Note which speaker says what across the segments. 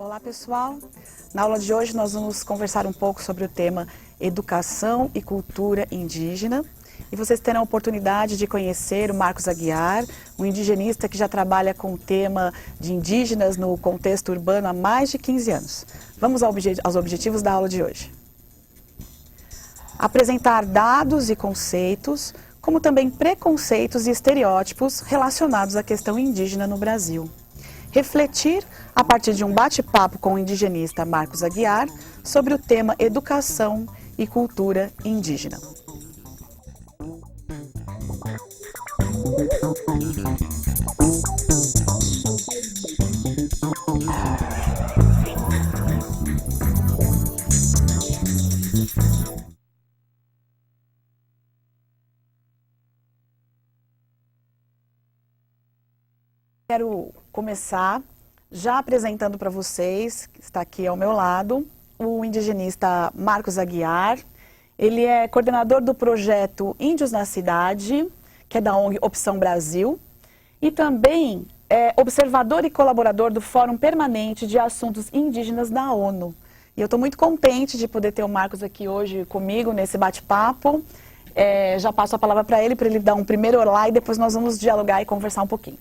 Speaker 1: Olá, pessoal. Na aula de hoje nós vamos conversar um pouco sobre o tema Educação e Cultura Indígena. E vocês terão a oportunidade de conhecer o Marcos Aguiar, um indigenista que já trabalha com o tema de indígenas no contexto urbano há mais de 15 anos. Vamos aos objetivos da aula de hoje. Apresentar dados e conceitos, como também preconceitos e estereótipos relacionados à questão indígena no Brasil. Refletir, a partir de um bate-papo com o indigenista Marcos Aguiar, sobre o tema Educação e Cultura Indígena. Quero começar já apresentando para vocês, que está aqui ao meu lado, o indigenista Marcos Aguiar. Ele é coordenador do projeto Índios na Cidade, que é da ONG Opção Brasil, e também é observador e colaborador do Fórum Permanente de Assuntos Indígenas da ONU. E eu estou muito contente de poder ter o Marcos aqui hoje comigo nesse bate-papo. Já passo a palavra para ele dar um primeiro olá e depois nós vamos dialogar e conversar um pouquinho.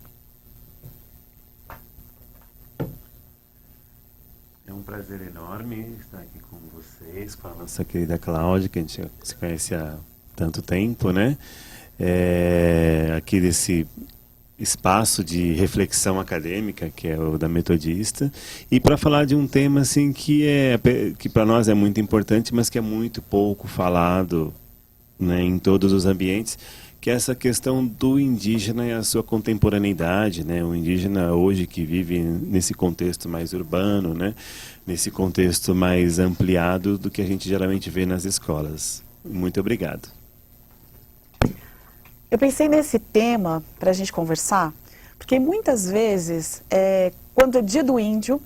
Speaker 2: É um prazer enorme estar aqui com vocês, com a nossa querida Cláudia, que a gente se conhece há tanto tempo, né? Aqui desse espaço de reflexão acadêmica, que é o da Metodista, e para falar de um tema assim que para nós é muito importante, mas que é muito pouco falado, né, em todos os ambientes, que é essa questão do indígena e a sua contemporaneidade, né? O indígena hoje que vive nesse contexto mais urbano, né? Nesse contexto mais ampliado do que a gente geralmente vê nas escolas. Muito obrigado.
Speaker 1: Eu pensei nesse tema para a gente conversar, porque muitas vezes, quando é dia do índio,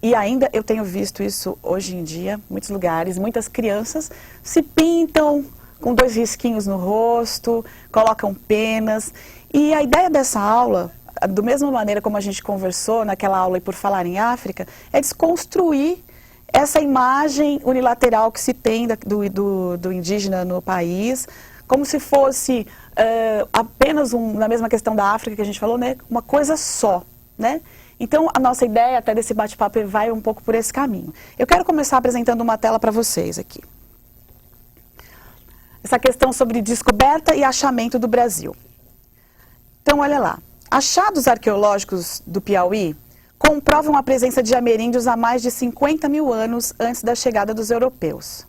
Speaker 1: e ainda eu tenho visto isso hoje em dia, em muitos lugares, muitas crianças se pintam com 2 risquinhos no rosto, colocam penas. E a ideia dessa aula, da mesma maneira como a gente conversou naquela aula e por falar em África, é desconstruir essa imagem unilateral que se tem do indígena no país, como se fosse apenas, na mesma questão da África que a gente falou, né, uma coisa só, né? Então, a nossa ideia até desse bate-papo vai um pouco por esse caminho. Eu quero começar apresentando uma tela para vocês aqui. Essa questão sobre descoberta e achamento do Brasil. Então, olha lá. Achados arqueológicos do Piauí comprovam a presença de ameríndios há mais de 50 mil anos antes da chegada dos europeus.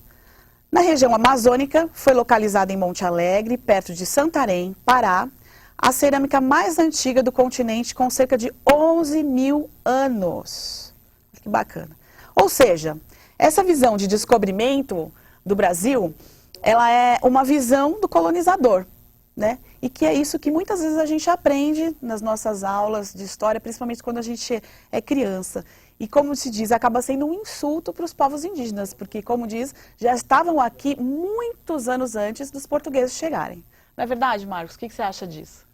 Speaker 1: Na região amazônica, foi localizada em Monte Alegre, perto de Santarém, Pará, a cerâmica mais antiga do continente, com cerca de 11 mil anos. Que bacana. Ou seja, essa visão de descobrimento do Brasil, ela é uma visão do colonizador, né? E que é isso que muitas vezes a gente aprende nas nossas aulas de história, principalmente quando a gente é criança. E como se diz, acaba sendo um insulto para os povos indígenas, porque, como diz, já estavam aqui muitos anos antes dos portugueses chegarem. Não é verdade, Marcos? O que você acha disso?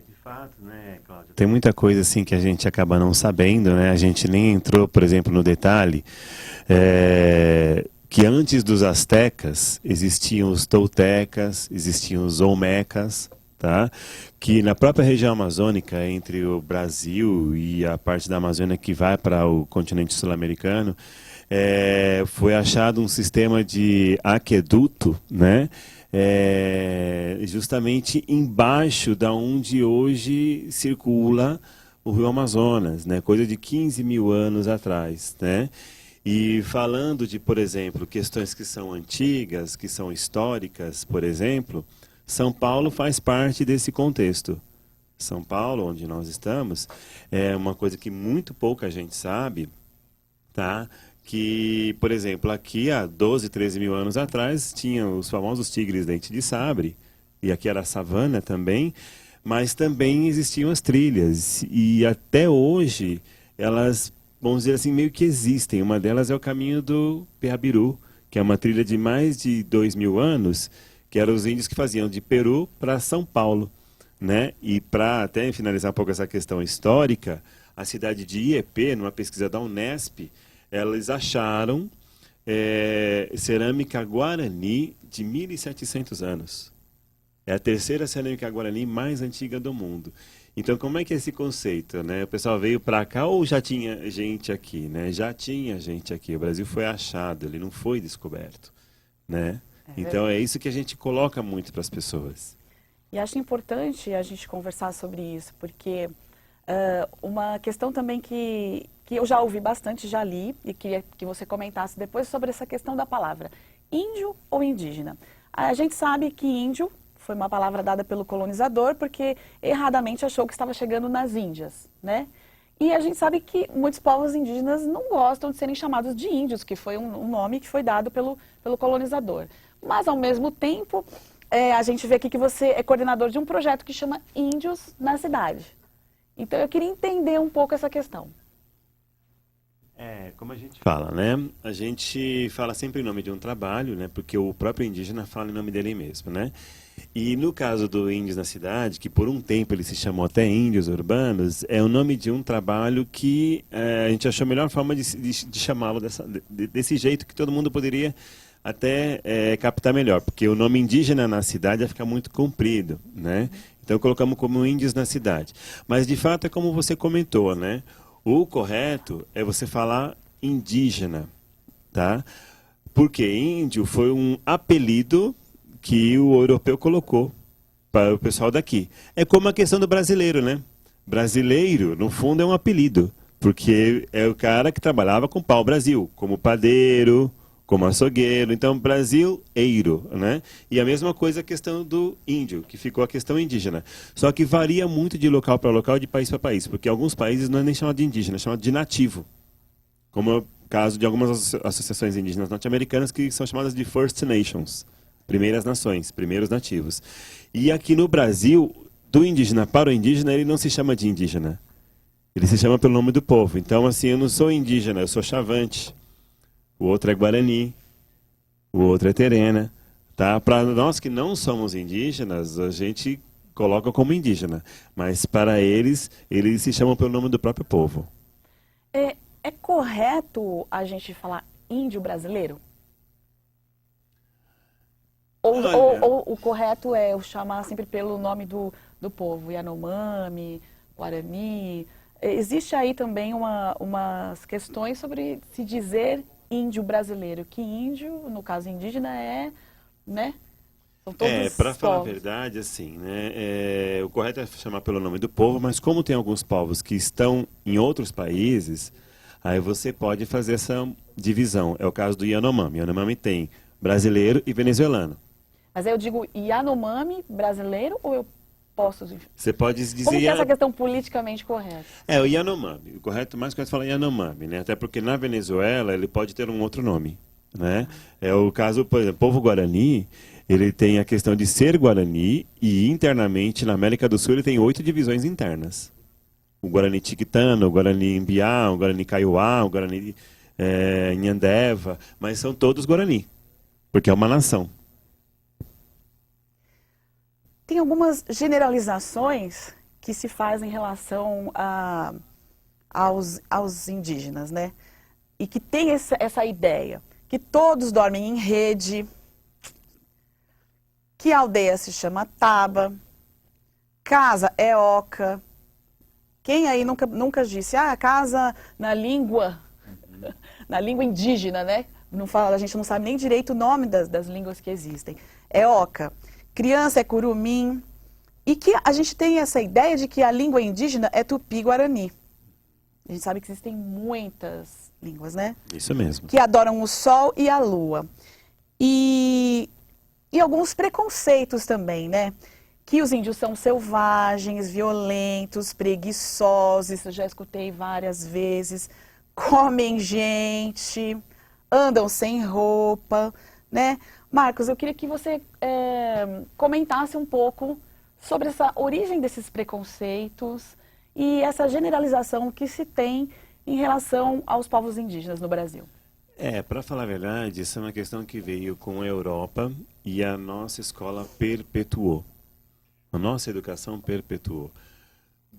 Speaker 2: De fato, né, Cláudia? Tem muita coisa assim que a gente acaba não sabendo, né? A gente nem entrou, por exemplo, no detalhe que antes dos astecas existiam os toltecas, existiam os olmecas, tá? Que na própria região amazônica, entre o Brasil e a parte da Amazônia que vai para o continente sul-americano, foi achado um sistema de aqueduto, né? Justamente embaixo da onde hoje circula o Rio Amazonas, né? Coisa de 15 mil anos atrás, né? E falando de, por exemplo, questões que são antigas, que são históricas, por exemplo, São Paulo faz parte desse contexto. São Paulo, onde nós estamos, é uma coisa que muito pouca gente sabe, tá? Que, por exemplo, aqui há 12, 13 mil anos atrás, tinham os famosos tigres dente de sabre, e aqui era a savana também, mas também existiam as trilhas, e até hoje elas, vamos dizer assim, meio que existem. Uma delas é o caminho do Peabiru, que é uma trilha de mais de 2 mil anos, que eram os índios que faziam de Peru para São Paulo, né? E para até finalizar um pouco essa questão histórica, a cidade de Iepê, numa pesquisa da Unesp, eles acharam cerâmica guarani de 1.700 anos. É a terceira cerâmica guarani mais antiga do mundo. Então, como é que é esse conceito, né? O pessoal veio para cá ou já tinha gente aqui, né? Já tinha gente aqui. O Brasil foi achado, ele não foi descoberto, né? Então, é isso que a gente coloca muito para as pessoas.
Speaker 1: E acho importante a gente conversar sobre isso, porque uma questão também que eu já ouvi bastante, já li, e queria que você comentasse depois sobre essa questão da palavra índio ou indígena. A gente sabe que índio foi uma palavra dada pelo colonizador porque erradamente achou que estava chegando nas Índias, né? E a gente sabe que muitos povos indígenas não gostam de serem chamados de índios, que foi um nome que foi dado pelo colonizador. Mas, ao mesmo tempo, a gente vê aqui que você é coordenador de um projeto que chama Índios na Cidade. Então, eu queria entender um pouco essa questão.
Speaker 2: Como a gente fala, né? A gente fala sempre em nome de um trabalho, né? Porque o próprio indígena fala em nome dele mesmo, né? E no caso do Índios na Cidade, que por um tempo ele se chamou até Índios Urbanos, é o nome de um trabalho que a gente achou a melhor forma de chamá-lo desse jeito, que todo mundo poderia até captar melhor, porque o nome indígena na cidade vai ficar muito comprido, né? Então colocamos como Índios na Cidade. Mas de fato é como você comentou, né? O correto é você falar indígena, tá? Porque índio foi um apelido que o europeu colocou para o pessoal daqui. É como a questão do brasileiro, né? Brasileiro, no fundo, é um apelido, porque é o cara que trabalhava com pau-brasil, como padeiro, como açougueiro. Então, brasileiro, né? E a mesma coisa a questão do índio, que ficou a questão indígena. Só que varia muito de local para local, de país para país, porque alguns países não é nem chamado de indígena, é chamado de nativo. Como é o caso de algumas associações indígenas norte-americanas que são chamadas de First Nations, primeiras nações, primeiros nativos. E aqui no Brasil, do indígena para o indígena, ele não se chama de indígena. Ele se chama pelo nome do povo. Então, assim, eu não sou indígena, eu sou chavante. O outro é Guarani, o outro é Terena, tá? Para nós que não somos indígenas, a gente coloca como indígena, mas para eles se chamam pelo nome do próprio povo.
Speaker 1: É correto a gente falar índio brasileiro? Ou o correto é eu chamar sempre pelo nome do povo, Yanomami, Guarani? Existe aí também umas questões sobre se dizer índio brasileiro, que índio, no caso indígena, né? São todos
Speaker 2: para falar a
Speaker 1: povos.
Speaker 2: verdade, assim, né? O correto é chamar pelo nome do povo, mas como tem alguns povos que estão em outros países, aí você pode fazer essa divisão. É o caso do Yanomami. Yanomami tem brasileiro e venezuelano.
Speaker 1: Mas aí eu digo Yanomami brasileiro ou eu posso...
Speaker 2: Você pode dizer...
Speaker 1: Como que é essa questão politicamente correta?
Speaker 2: O Yanomami. O correto, mais correto é falar Yanomami, né? Até porque na Venezuela ele pode ter um outro nome, né? É o caso, por exemplo, o povo Guarani, ele tem a questão de ser Guarani e internamente na América do Sul ele tem 8 divisões internas. O Guarani Tiquitano, o Guarani Imbiá, o Guarani Kaiowá, o Guarani Nhandeva, mas são todos Guarani, porque é uma nação.
Speaker 1: Tem algumas generalizações que se fazem em relação aos indígenas, né? E que tem essa ideia, que todos dormem em rede, que a aldeia se chama taba, casa é oca. Quem aí nunca disse, casa na língua indígena, né? Não fala, a gente não sabe nem direito o nome das línguas que existem. É oca. Criança é curumim, e que a gente tem essa ideia de que a língua indígena é tupi-guarani. A gente sabe que existem muitas línguas, né?
Speaker 2: Isso mesmo.
Speaker 1: Que adoram o sol e a lua. E alguns preconceitos também, né? Que os índios são selvagens, violentos, preguiçosos, isso eu já escutei várias vezes, comem gente, andam sem roupa, né? Marcos, eu queria que você comentasse um pouco sobre essa origem desses preconceitos e essa generalização que se tem em relação aos povos indígenas no Brasil.
Speaker 2: Para falar a verdade, isso é uma questão que veio com a Europa e a nossa escola perpetuou. A nossa educação perpetuou.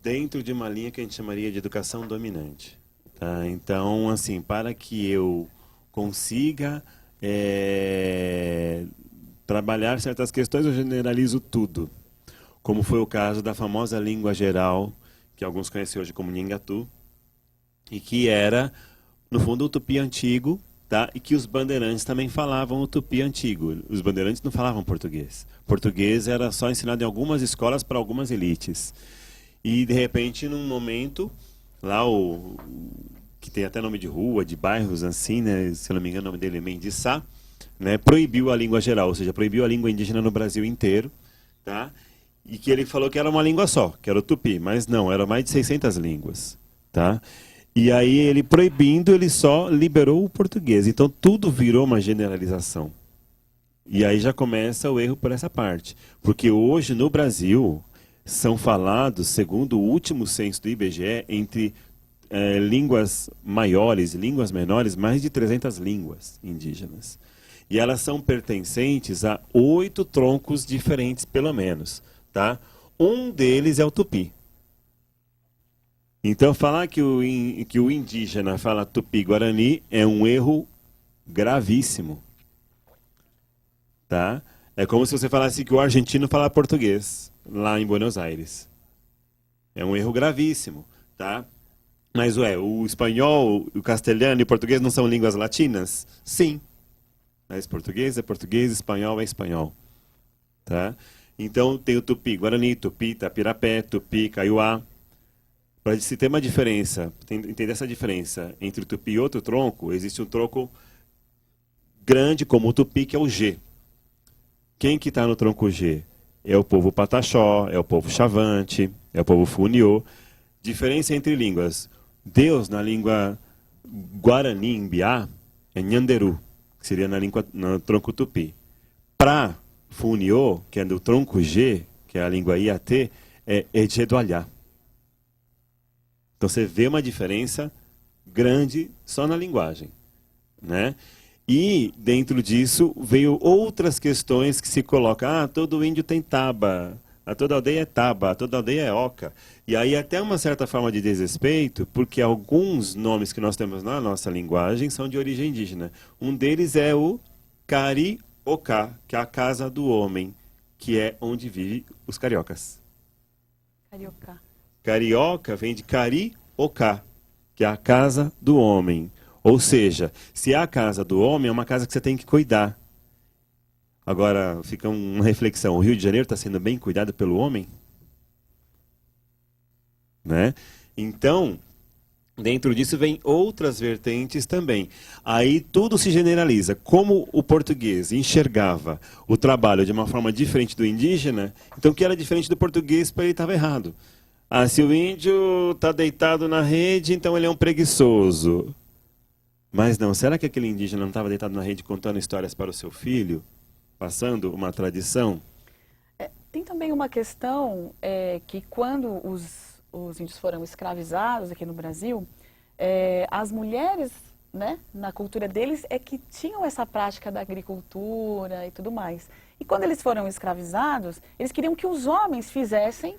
Speaker 2: dentro de uma linha que a gente chamaria de educação dominante. Tá? Então, assim, para que eu consiga trabalhar certas questões, eu generalizo tudo. Como foi o caso da famosa língua geral, que alguns conhecem hoje como Nhangatu, e que era, no fundo, o tupi antigo, tá? E que os bandeirantes também falavam o tupi antigo. Os bandeirantes não falavam português. Português era só ensinado em algumas escolas para algumas elites. E, de repente, num momento, lá que tem até nome de rua, de bairros assim, né? Se eu não me engano, o nome dele é Mendiçá, né? Proibiu a língua geral, ou seja, proibiu a língua indígena no Brasil inteiro, tá? E que ele falou que era uma língua só, que era o tupi, mas não, eram mais de 600 línguas, tá? E aí ele proibindo, ele só liberou o português. Então tudo virou uma generalização. E aí já começa o erro por essa parte. Porque hoje no Brasil são falados, segundo o último censo do IBGE, entre línguas maiores e línguas menores, mais de 300 línguas indígenas. E elas são pertencentes a 8 troncos diferentes, pelo menos. Tá? Um deles é o tupi. Então, falar que o indígena fala tupi-guarani é um erro gravíssimo. Tá? É como se você falasse que o argentino fala português, lá em Buenos Aires. É um erro gravíssimo. Tá? Mas, o espanhol, o castelhano e o português não são línguas latinas? Sim. Mas português é português, espanhol é espanhol. Tá? Então, tem o tupi-guarani, tupi-tapirapé, tupi-kaiowá. Para se ter uma diferença, entender essa diferença entre o tupi e outro tronco, existe um tronco grande como o tupi, que é o G. Quem que está no tronco G? É o povo Pataxó, é o povo Xavante, é o povo Funiô. Diferença entre línguas. Deus, na língua Guarani, em Biá, é Nhanderu, que seria no tronco tupi. Pra Funiô, que é do tronco G, que é a língua Iatê, é Edjedualhá. Então você vê uma diferença grande só na linguagem, né? E dentro disso veio outras questões que se colocam. Todo índio tem taba, toda aldeia é taba, toda aldeia é oca. E aí até uma certa forma de desrespeito, porque alguns nomes que nós temos na nossa linguagem são de origem indígena. Um deles é o Carioca, que é a casa do homem, que é onde vivem os cariocas.
Speaker 1: Carioca.
Speaker 2: Carioca vem de Carioca, que é a casa do homem. Ou seja, se é a casa do homem, é uma casa que você tem que cuidar. Agora, fica uma reflexão. O Rio de Janeiro está sendo bem cuidado pelo homem? Né? Então, dentro disso vem outras vertentes também. Aí tudo se generaliza. Como o português enxergava o trabalho de uma forma diferente do indígena, então o que era diferente do português, para ele estava errado. Se o índio está deitado na rede, então ele é um preguiçoso. Mas não, será que aquele indígena não estava deitado na rede contando histórias para o seu filho? Passando uma tradição?
Speaker 1: Tem também uma questão que quando os índios foram escravizados aqui no Brasil, as mulheres, né, na cultura deles, que tinham essa prática da agricultura e tudo mais. E quando eles foram escravizados, eles queriam que os homens fizessem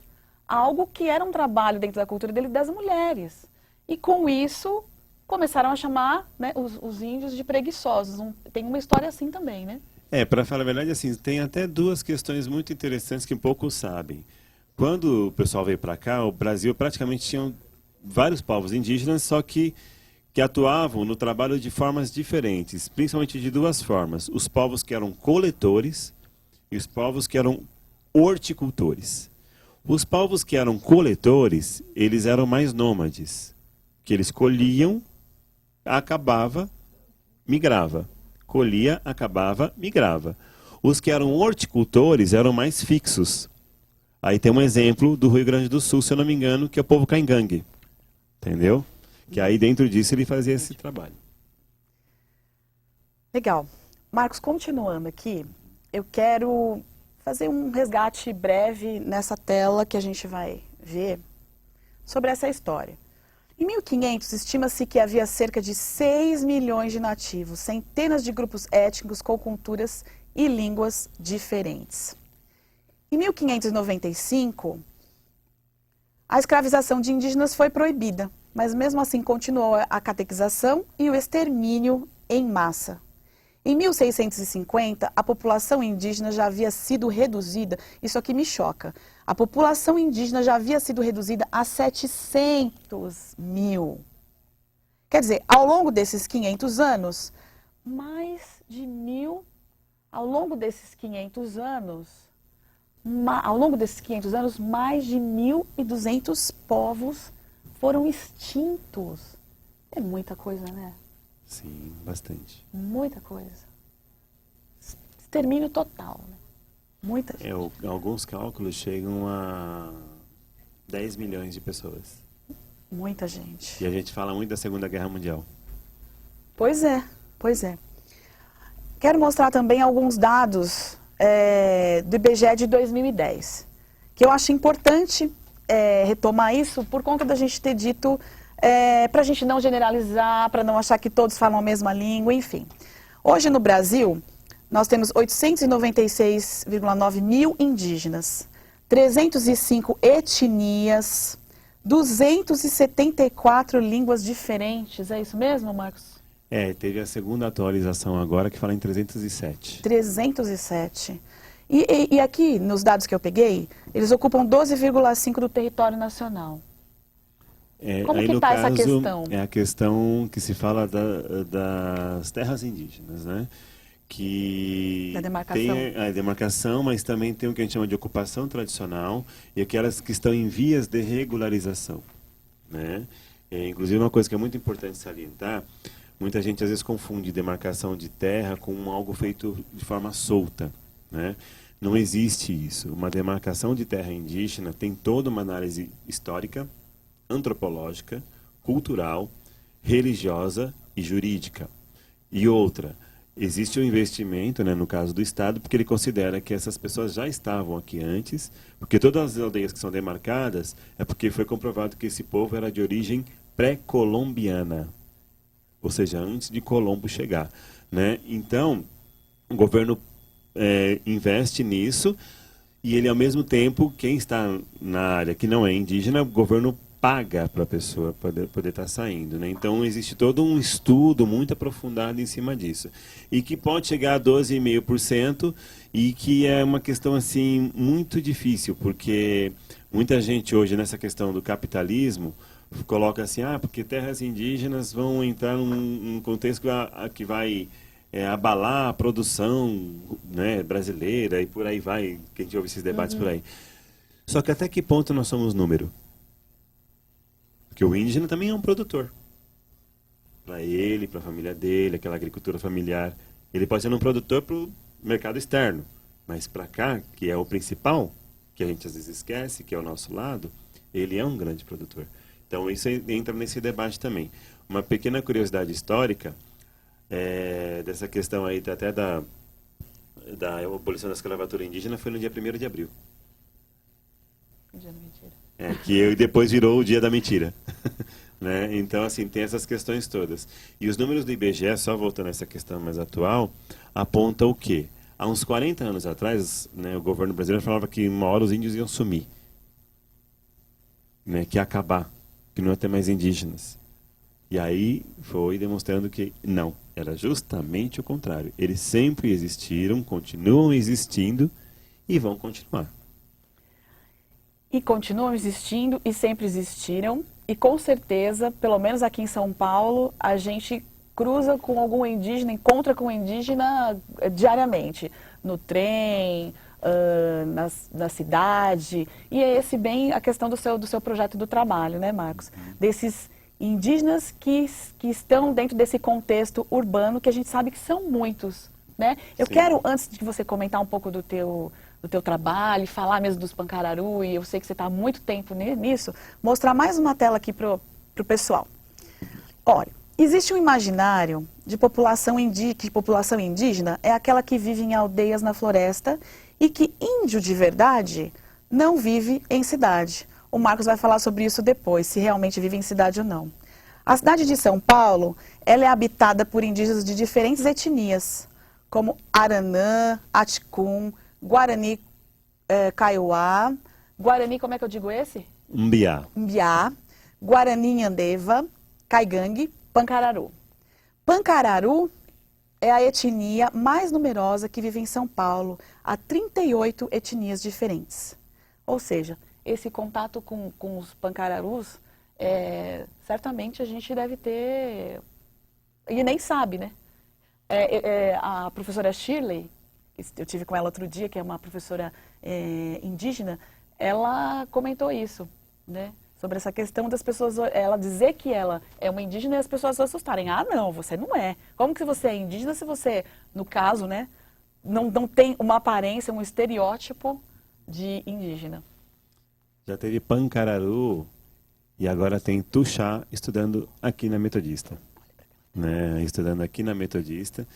Speaker 1: algo que era um trabalho dentro da cultura dele das mulheres. E com isso, começaram a chamar, né, os índios de preguiçosos. Tem uma história assim também, né?
Speaker 2: Para falar a verdade, assim, tem até duas questões muito interessantes que poucos sabem. Quando o pessoal veio para cá, o Brasil praticamente tinha vários povos indígenas, só que atuavam no trabalho de formas diferentes, principalmente de duas formas. Os povos que eram coletores e os povos que eram horticultores. Os povos que eram coletores, eles eram mais nômades, que eles colhiam, acabava, migrava. Colhia, acabava, migrava. Os que eram horticultores eram mais fixos. Aí tem um exemplo do Rio Grande do Sul, se eu não me engano, que é o povo caingangue. Entendeu? Que aí dentro disso ele fazia esse trabalho.
Speaker 1: Legal. Marcos, continuando aqui, eu quero fazer um resgate breve nessa tela que a gente vai ver sobre essa história. Em 1500, estima-se que havia cerca de 6 milhões de nativos, centenas de grupos étnicos com culturas e línguas diferentes. Em 1595, A escravização de indígenas foi proibida, mas mesmo assim continuou a catequização e o extermínio em massa. Em 1650, a população indígena já havia sido reduzida, isso aqui me choca, a população indígena já havia sido reduzida a 700 mil. Quer dizer, ao longo desses 500 anos, mais de 1.000, ao longo desses 500 anos, mais de 1.200 povos foram extintos. É muita coisa, né?
Speaker 2: Sim, bastante.
Speaker 1: Muita coisa. Extermínio total, né? Muita gente.
Speaker 2: Alguns cálculos chegam a 10 milhões de pessoas.
Speaker 1: Muita gente.
Speaker 2: E a gente fala muito da Segunda Guerra Mundial.
Speaker 1: Pois é, pois é. Quero mostrar também alguns dados do IBGE de 2010, que eu acho importante retomar isso por conta da gente ter dito, para a gente não generalizar, para não achar que todos falam a mesma língua, enfim. Hoje no Brasil, nós temos 896,9 mil indígenas, 305 etnias, 274 línguas diferentes. É isso mesmo, Marcos?
Speaker 2: Teve a segunda atualização agora que fala em 307.
Speaker 1: 307. E aqui, nos dados que eu peguei, eles ocupam 12,5% do território nacional. Como que está essa questão?
Speaker 2: É a questão que se fala das terras indígenas, né?
Speaker 1: Da demarcação.
Speaker 2: Tem a demarcação, mas também tem o que a gente chama de ocupação tradicional e aquelas que estão em vias de regularização, né? Inclusive, uma coisa que é muito importante salientar, muita gente às vezes confunde demarcação de terra com algo feito de forma solta, né? Não existe isso. Uma demarcação de terra indígena tem toda uma análise histórica, antropológica, cultural, religiosa e jurídica. E outra, existe um investimento, né, no caso do Estado, porque ele considera que essas pessoas já estavam aqui antes, porque todas as aldeias que são demarcadas é porque foi comprovado que esse povo era de origem pré-colombiana, ou seja, antes de Colombo chegar, né? Então, o governo investe nisso e ele, ao mesmo tempo, quem está na área que não é indígena, o governo paga para a pessoa poder estar saindo, né? Então, existe todo um estudo muito aprofundado em cima disso. E que pode chegar a 12,5% e que é uma questão, assim, muito difícil, porque muita gente hoje, nessa questão do capitalismo, coloca assim, porque terras indígenas vão entrar num contexto que vai abalar a produção, né, brasileira e por aí vai, que a gente ouve esses debates por aí. Só que até que ponto nós somos número? Porque o indígena também é um produtor. Para ele, para a família dele, aquela agricultura familiar. Ele pode ser um produtor para o mercado externo. Mas para cá, que é o principal, que a gente às vezes esquece, que é o nosso lado, ele é um grande produtor. Então isso entra nesse debate também. Uma pequena curiosidade histórica, dessa questão aí até da abolição da escravatura indígena, foi no dia 1º de abril.
Speaker 1: Dia da mentira.
Speaker 2: Que depois virou o dia da mentira. Né? Então, assim, tem essas questões todas. E os números do IBGE, só voltando a essa questão mais atual, apontam o quê? Há uns 40 anos atrás, né, o governo brasileiro falava que uma hora os índios iam sumir, né, que ia acabar, que não ia ter mais indígenas. E aí foi demonstrando que não, era justamente o contrário. Eles sempre existiram, continuam existindo e vão continuar.
Speaker 1: E continuam existindo e sempre existiram. E com certeza, pelo menos aqui em São Paulo, a gente cruza com algum indígena, encontra com um indígena diariamente. No trem, na cidade. E é esse bem a questão do seu projeto do trabalho, né, Marcos? Desses indígenas que estão dentro desse contexto urbano, que a gente sabe que são muitos, né? Eu quero, antes de você comentar um pouco do teu trabalho, falar mesmo dos Pancararu, e eu sei que você está há muito tempo nisso, mostrar mais uma tela aqui para o pessoal. Olha, existe um imaginário de população indígena é aquela que vive em aldeias na floresta e que índio de verdade não vive em cidade. O Marcos vai falar sobre isso depois, se realmente vive em cidade ou não. A cidade de São Paulo, ela é habitada por indígenas de diferentes etnias, como Aranã, Aticum, Guarani, Kaiowá. Guarani, como é que eu digo esse? Mbiá, Guarani-Nhandeva, Caigangue, Pancararu. Pancararu é a etnia mais numerosa que vive em São Paulo. Há 38 etnias diferentes. Ou seja, esse contato com os pancararus, certamente a gente deve ter... E nem sabe, né? A professora Shirley, eu tive com ela outro dia, que é uma professora indígena, ela comentou isso, né? Sobre essa questão das pessoas, ela dizer que ela é uma indígena e as pessoas se assustarem. Ah, não, você não é. Como que você é indígena se você, no caso, né, não tem uma aparência, um estereótipo de indígena?
Speaker 2: Já teve Pancararu e agora tem Tuxá estudando aqui na Metodista. Né? Estudando aqui na Metodista.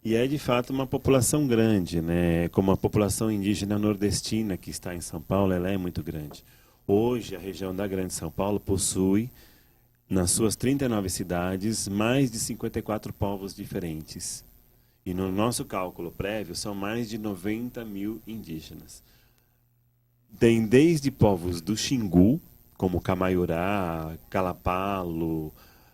Speaker 2: E é, de fato, uma população grande, né? Como a população indígena nordestina que está em São Paulo, ela é muito grande. Hoje, a região da Grande São Paulo possui, nas suas 39 cidades, mais de 54 povos diferentes. E no nosso cálculo prévio, são mais de 90 mil indígenas. Tem desde povos do Xingu, como Camaiurá, Calapalo,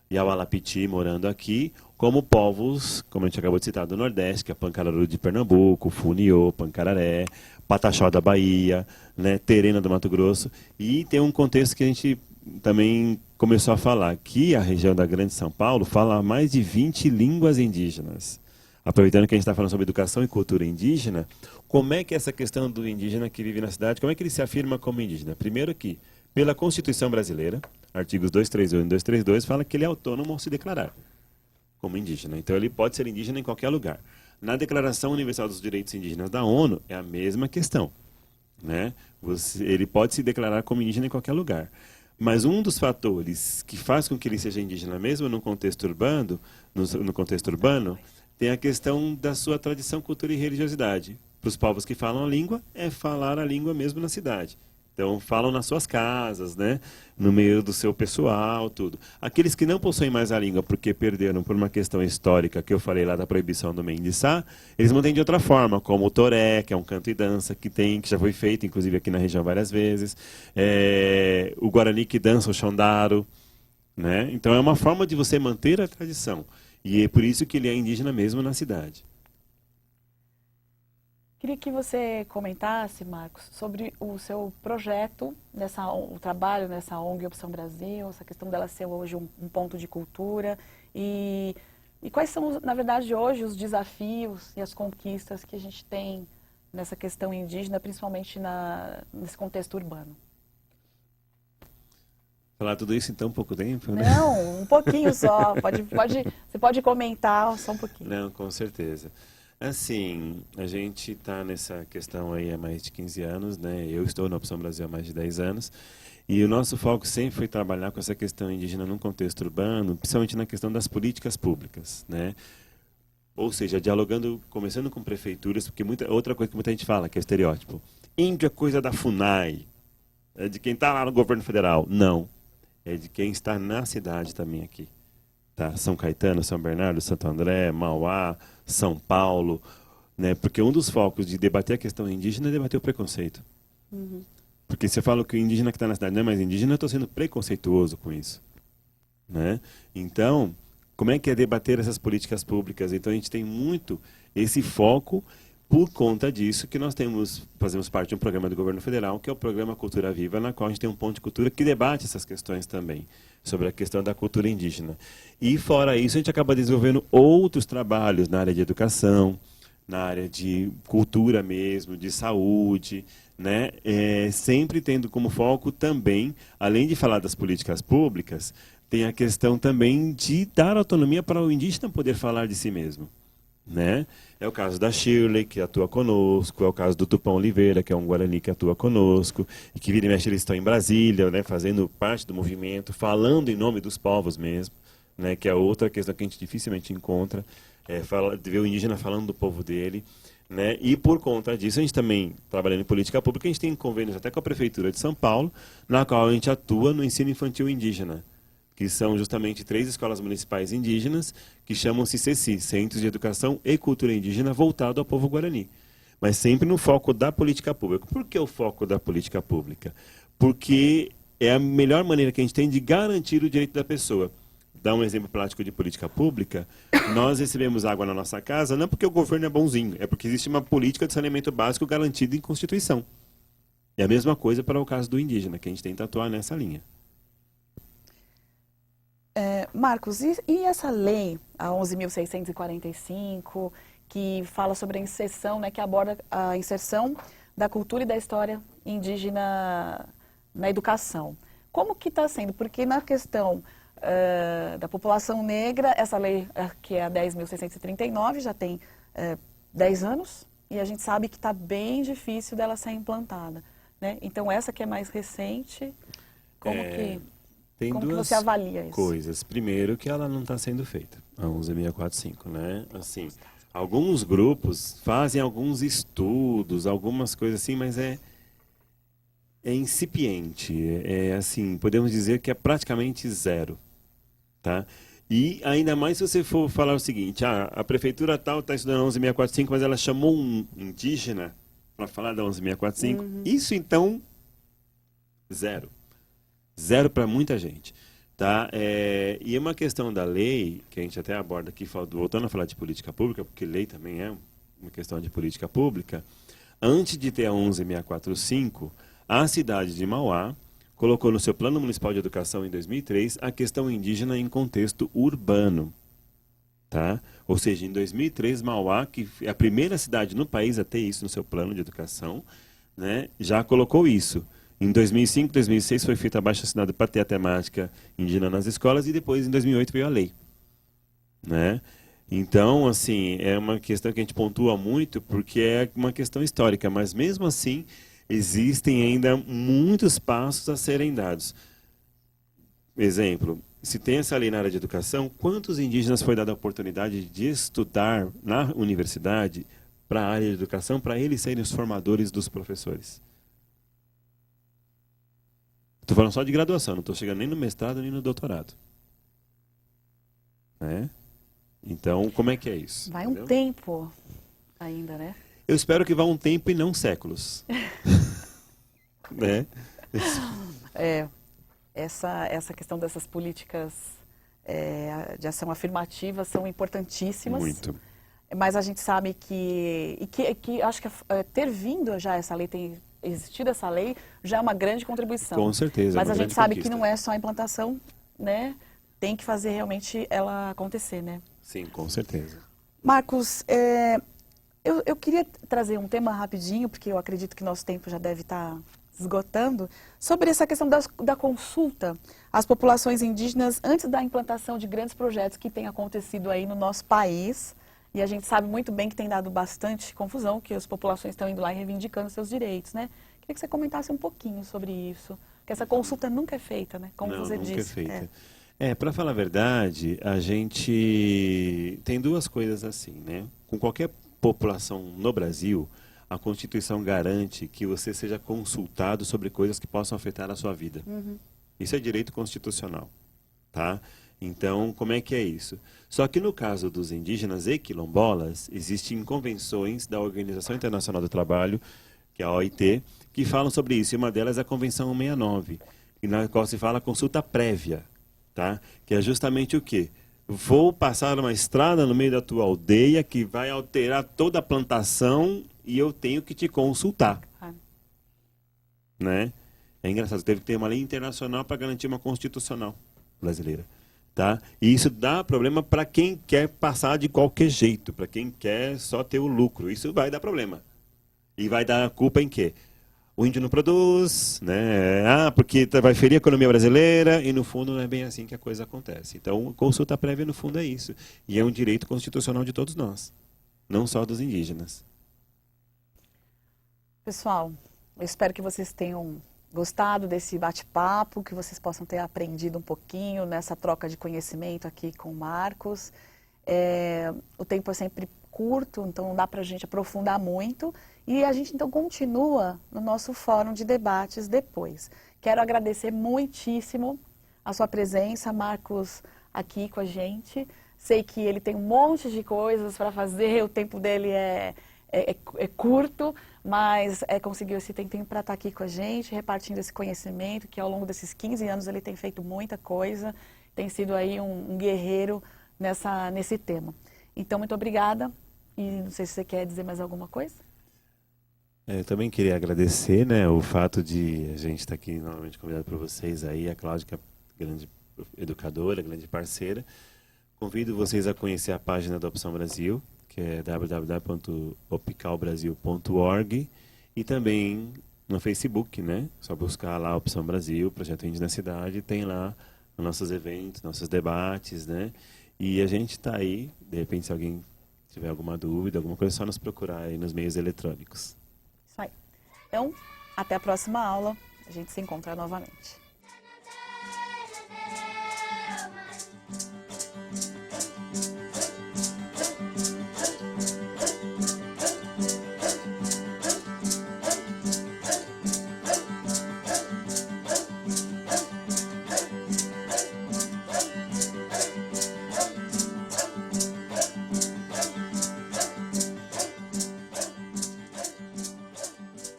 Speaker 2: Yaualapiti, morando aqui, como povos, como a gente acabou de citar, do Nordeste, que é Pancararu de Pernambuco, Funiô, Pancararé, Pataxó da Bahia, né, Terena do Mato Grosso. E tem um contexto que a gente também começou a falar, que a região da Grande São Paulo fala mais de 20 línguas indígenas. Aproveitando que a gente está falando sobre educação e cultura indígena, como é que essa questão do indígena que vive na cidade, como é que ele se afirma como indígena? Primeiro que, pela Constituição Brasileira, artigos 231 e 232, fala que ele é autônomo ao se declarar como indígena. Então ele pode ser indígena em qualquer lugar. Na Declaração Universal dos Direitos Indígenas da ONU, é a mesma questão. Né? Ele pode se declarar como indígena em qualquer lugar. Mas um dos fatores que faz com que ele seja indígena mesmo no contexto urbano, tem a questão da sua tradição, cultura e religiosidade. Para os povos que falam a língua, é falar a língua mesmo na cidade. Então, falam nas suas casas, né? No meio do seu pessoal, tudo. Aqueles que não possuem mais a língua porque perderam por uma questão histórica, que eu falei lá da proibição do mendiçá, eles mantêm de outra forma, como o toré, que é um canto e dança que já foi feito, inclusive aqui na região várias vezes. O guarani que dança o xandaro, né? Então, é uma forma de você manter a tradição. E é por isso que ele é indígena mesmo na cidade.
Speaker 1: Queria que você comentasse, Marcos, sobre o seu projeto, o trabalho nessa ONG Opção Brasil, essa questão dela ser hoje um ponto de cultura e quais são, na verdade, hoje os desafios e as conquistas que a gente tem nessa questão indígena, principalmente nesse contexto urbano.
Speaker 2: Falar tudo isso em tão pouco tempo, né?
Speaker 1: Não, um pouquinho só. Você pode comentar só um pouquinho.
Speaker 2: Não, com certeza. Assim, a gente está nessa questão aí há mais de 15 anos, né? Eu estou na Opção Brasil há mais de 10 anos. E o nosso foco sempre foi trabalhar com essa questão indígena num contexto urbano, principalmente na questão das políticas públicas, né? Ou seja, dialogando, começando com prefeituras, porque outra coisa que muita gente fala, que é estereótipo. Índio é coisa da FUNAI, é de quem está lá no governo federal. Não, é de quem está na cidade também aqui. Tá? São Caetano, São Bernardo, Santo André, Mauá, São Paulo, né? Porque um dos focos de debater a questão indígena é debater o preconceito.
Speaker 1: Uhum.
Speaker 2: Porque se eu falo que o indígena que está na cidade não é mais indígena, eu estou sendo preconceituoso com isso. Né? Então, como é que é debater essas políticas públicas? Então, a gente tem muito esse foco por conta disso que nós fazemos parte de um programa do governo federal, que é o Programa Cultura Viva, na qual a gente tem um ponto de cultura que debate essas questões também, sobre a questão da cultura indígena. E, fora isso, a gente acaba desenvolvendo outros trabalhos na área de educação, na área de cultura mesmo, de saúde, né? Sempre tendo como foco também, além de falar das políticas públicas, tem a questão também de dar autonomia para o indígena poder falar de si mesmo. Né? É o caso da Shirley, que atua conosco, é o caso do Tupão Oliveira, que é um Guarani que atua conosco, e que vira e mexe eles estão em Brasília, né, fazendo parte do movimento, falando em nome dos povos mesmo, né, que é outra questão que a gente dificilmente encontra, ver o indígena falando do povo dele. Né? E por conta disso, a gente também, trabalhando em política pública, a gente tem convênios até com a Prefeitura de São Paulo, na qual a gente atua no ensino infantil indígena, que são justamente 3 escolas municipais indígenas, que chamam-se CECI, Centros de Educação e Cultura Indígena, voltado ao povo guarani. Mas sempre no foco da política pública. Por que o foco da política pública? Porque é a melhor maneira que a gente tem de garantir o direito da pessoa. Dar um exemplo prático de política pública, nós recebemos água na nossa casa não porque o governo é bonzinho, é porque existe uma política de saneamento básico garantida em Constituição. É a mesma coisa para o caso do indígena, que a gente tenta atuar nessa linha.
Speaker 1: Marcos, e essa lei, a 11.645, que fala sobre a inserção, né, que aborda a inserção da cultura e da história indígena na educação? Como que está sendo? Porque na questão da população negra, essa lei, que é a 10.639, já tem 10 anos, e a gente sabe que está bem difícil dela ser implantada, né? Então, essa que é mais recente, como que você avalia isso?
Speaker 2: Coisas. Primeiro, que ela não está sendo feita, a 11.645, né? Assim, alguns grupos fazem alguns estudos, algumas coisas assim, mas é incipiente. Assim, podemos dizer que é praticamente zero. Tá? E ainda mais se você for falar o seguinte, a prefeitura tal está estudando a 11.645, mas ela chamou um indígena para falar da 11.645. Isso, então, zero. Zero para muita gente. Tá? E é uma questão da lei, que a gente até aborda aqui, voltando a falar de política pública, porque lei também é uma questão de política pública. Antes de ter a 11.645, a cidade de Mauá colocou no seu Plano Municipal de Educação em 2003 a questão indígena em contexto urbano. Tá? Ou seja, em 2003, Mauá, que é a primeira cidade no país a ter isso no seu plano de educação, né, já colocou isso. Em 2005, 2006 foi feita a abaixo-assinado para ter a temática indígena nas escolas e depois, em 2008, veio a lei. Né? Então, assim, é uma questão que a gente pontua muito porque é uma questão histórica, mas mesmo assim existem ainda muitos passos a serem dados. Exemplo, se tem essa lei na área de educação, quantos indígenas foi dada a oportunidade de estudar na universidade para a área de educação, para eles serem os formadores dos professores? Estou falando só de graduação, não estou chegando nem no mestrado nem no doutorado. Então, como é que é isso?
Speaker 1: Vai um tempo ainda, né?
Speaker 2: Eu espero que vá um tempo e não séculos. Né?
Speaker 1: Essa questão dessas políticas de ação afirmativa são importantíssimas.
Speaker 2: Muito.
Speaker 1: Mas a gente sabe que acho que ter vindo já essa lei, tem existido essa lei, já é uma grande contribuição.
Speaker 2: Com certeza.
Speaker 1: Mas a gente sabe que não é só a implantação, né? Tem que fazer realmente ela acontecer, né?
Speaker 2: Sim, com certeza.
Speaker 1: Marcos, eu queria trazer um tema rapidinho, porque eu acredito que nosso tempo já deve estar esgotando, sobre essa questão da consulta às populações indígenas antes da implantação de grandes projetos que têm acontecido aí no nosso país. E a gente sabe muito bem que tem dado bastante confusão, que as populações estão indo lá e reivindicando seus direitos, né? Queria que você comentasse um pouquinho sobre isso, que essa consulta nunca é feita, né? Como você disse.
Speaker 2: Nunca é feita. Para falar a verdade, a gente tem duas coisas assim, né? Com qualquer população no Brasil, a Constituição garante que você seja consultado sobre coisas que possam afetar a sua vida. Isso é direito constitucional, tá? Então, como é que é isso? Só que no caso dos indígenas e quilombolas, existem convenções da Organização Internacional do Trabalho, que é a OIT, que falam sobre isso. E uma delas é a Convenção 169, na qual se fala consulta prévia, tá? Que é justamente o quê? Vou passar uma estrada no meio da tua aldeia que vai alterar toda a plantação e eu tenho que te consultar. Né? É engraçado, teve que ter uma lei internacional para garantir uma constitucional brasileira. Tá? E isso dá problema para quem quer passar de qualquer jeito, para quem quer só ter o lucro. Isso vai dar problema. E vai dar culpa em quê? O índio não produz, né? Porque vai ferir a economia brasileira, e no fundo não é bem assim que a coisa acontece. Então, consulta prévia no fundo é isso. E é um direito constitucional de todos nós, não só dos indígenas.
Speaker 1: Pessoal, eu espero que vocês tenham gostado desse bate-papo, que vocês possam ter aprendido um pouquinho nessa troca de conhecimento aqui com o Marcos. O tempo é sempre curto, então não dá para a gente aprofundar muito. E a gente então continua no nosso fórum de debates depois. Quero agradecer muitíssimo a sua presença, Marcos, aqui com a gente. Sei que ele tem um monte de coisas para fazer, o tempo dele é curto, mas conseguiu esse tempinho para estar aqui com a gente, repartindo esse conhecimento, que ao longo desses 15 anos ele tem feito muita coisa, tem sido aí um guerreiro nesse tema. Então, muito obrigada, e não sei se você quer dizer mais alguma coisa.
Speaker 2: Eu também queria agradecer, né, o fato de a gente estar aqui novamente convidado por vocês aí, a Cláudia, que é grande educadora, grande parceira. Convido vocês a conhecer a página da Opção Brasil, que é www.opicalbrasil.org, e também no Facebook, né? Só buscar lá a Opção Brasil, Projeto Índio na Cidade, tem lá os nossos eventos, nossos debates, né? E a gente está aí, de repente, se alguém tiver alguma dúvida, alguma coisa, é só nos procurar aí nos meios eletrônicos.
Speaker 1: Isso aí. Então, até a próxima aula. A gente se encontra novamente.